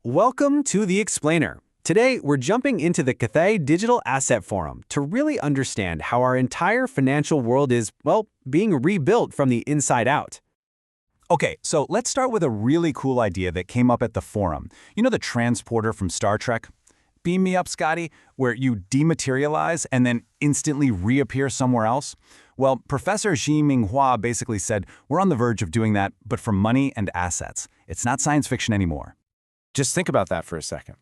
Welcome to The Explainer. Today, we're jumping into the Cathay Digital Asset Forum to really understand how our entire financial world is, well, being rebuilt from the inside out. Okay, so let's start with a really cool idea that came up at the forum. You know the transporter from Star Trek? Beam me up, Scotty, where you dematerialize and then instantly reappear somewhere else? Well, Professor Xi-Ming Hua basically said we're on the verge of doing that, but for money and assets. It's not science fiction anymore. Just think about that for a second.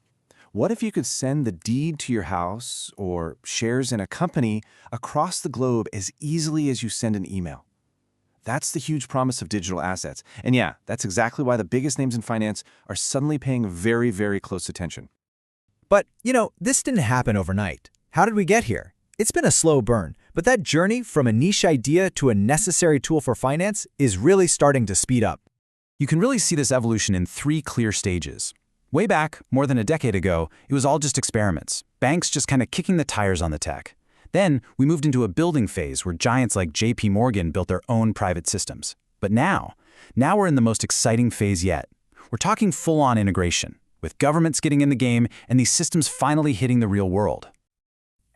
What if you could send the deed to your house or shares in a company across the globe as easily as you send an email? That's the huge promise of digital assets. And yeah, that's exactly why the biggest names in finance are suddenly paying very, very close attention. But, this didn't happen overnight. How did we get here? It's been a slow burn, but that journey from a niche idea to a necessary tool for finance is really starting to speed up. You can really see this evolution in 3 clear stages. Way back, more than a decade ago, it was all just experiments, banks just kind of kicking the tires on the tech. Then we moved into a building phase where giants like JP Morgan built their own private systems. But now we're in the most exciting phase yet. We're talking full-on integration, with governments getting in the game and these systems finally hitting the real world.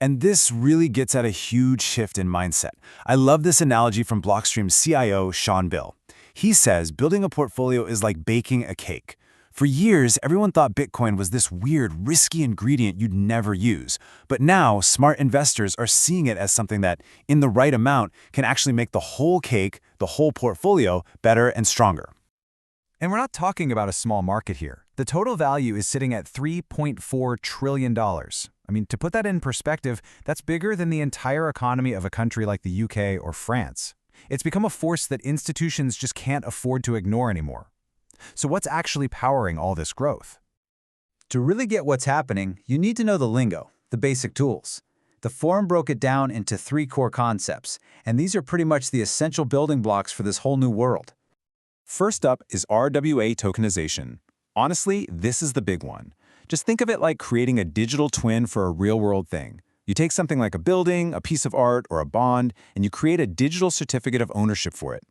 And this really gets at a huge shift in mindset. I love this analogy from Blockstream's CIO, Sean Bill. He says building a portfolio is like baking a cake. For years, everyone thought Bitcoin was this weird, risky ingredient you'd never use. But now, smart investors are seeing it as something that, in the right amount, can actually make the whole cake, the whole portfolio, better and stronger. And we're not talking about a small market here. The total value is sitting at $3.4 trillion. To put that in perspective, that's bigger than the entire economy of a country like the UK or France. It's become a force that institutions just can't afford to ignore anymore. So what's actually powering all this growth? To really get what's happening, you need to know the lingo, the basic tools. The forum broke it down into 3 core concepts, and these are pretty much the essential building blocks for this whole new world. First up is RWA tokenization. Honestly, this is the big one. Just think of it like creating a digital twin for a real-world thing. You take something like a building, a piece of art, or a bond, and you create a digital certificate of ownership for it.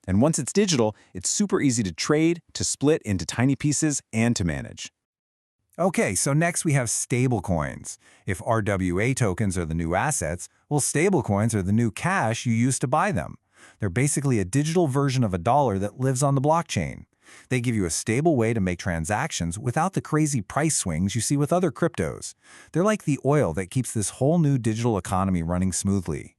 And once it's digital, it's super easy to trade, to split into tiny pieces, and to manage. Okay, so next we have stablecoins. If RWA tokens are the new assets, well, stablecoins are the new cash you use to buy them. They're basically a digital version of a dollar that lives on the blockchain. They give you a stable way to make transactions without the crazy price swings you see with other cryptos. They're like the oil that keeps this whole new digital economy running smoothly.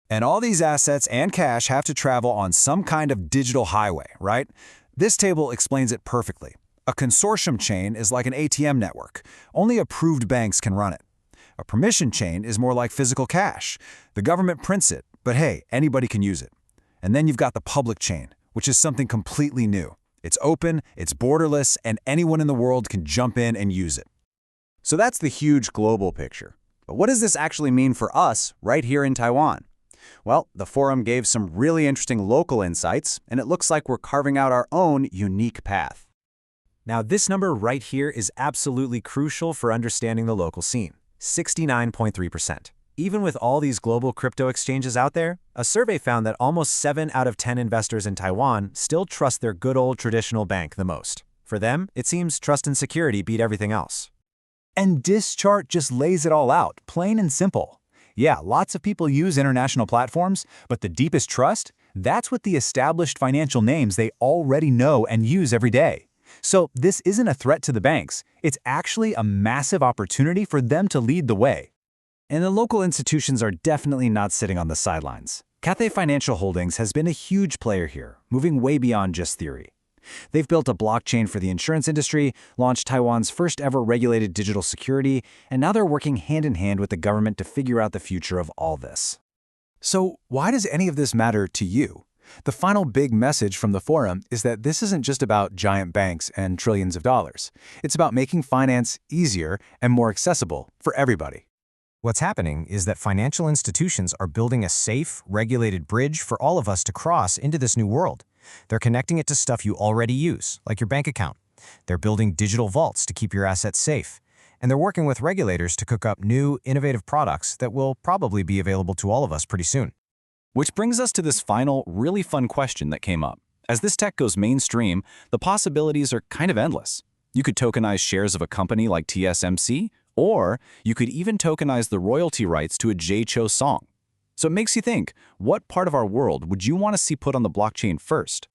And all these assets and cash have to travel on some kind of digital highway, right? This table explains it perfectly. A consortium chain is like an ATM network. Only approved banks can run it. A permission chain is more like physical cash. The government prints it, but hey, anybody can use it. And then you've got the public chain, which is something completely new. It's open, it's borderless, and anyone in the world can jump in and use it. So that's the huge global picture. But what does this actually mean for us right here in Taiwan? Well, the forum gave some really interesting local insights, and it looks like we're carving out our own unique path. Now, this number right here is absolutely crucial for understanding the local scene, 69.3%. Even with all these global crypto exchanges out there, a survey found that almost 7 out of 10 investors in Taiwan still trust their good old traditional bank the most. For them, it seems trust and security beat everything else. And this chart just lays it all out, plain and simple. Yeah, lots of people use international platforms, but the deepest trust, that's with the established financial names they already know and use every day. So this isn't a threat to the banks. It's actually a massive opportunity for them to lead the way. And the local institutions are definitely not sitting on the sidelines. Cathay Financial Holdings has been a huge player here, moving way beyond just theory. They've built a blockchain for the insurance industry, launched Taiwan's first ever regulated digital security, and now they're working hand in hand with the government to figure out the future of all this. So why does any of this matter to you? The final big message from the forum is that this isn't just about giant banks and trillions of dollars. It's about making finance easier and more accessible for everybody. What's happening is that financial institutions are building a safe, regulated bridge for all of us to cross into this new world. They're connecting it to stuff you already use, like your bank account. They're building digital vaults to keep your assets safe. And they're working with regulators to cook up new, innovative products that will probably be available to all of us pretty soon. Which brings us to this final, really fun question that came up. As this tech goes mainstream, the possibilities are kind of endless. You could tokenize shares of a company like TSMC, or you could even tokenize the royalty rights to a Jay Cho song. So it makes you think, what part of our world would you want to see put on the blockchain first?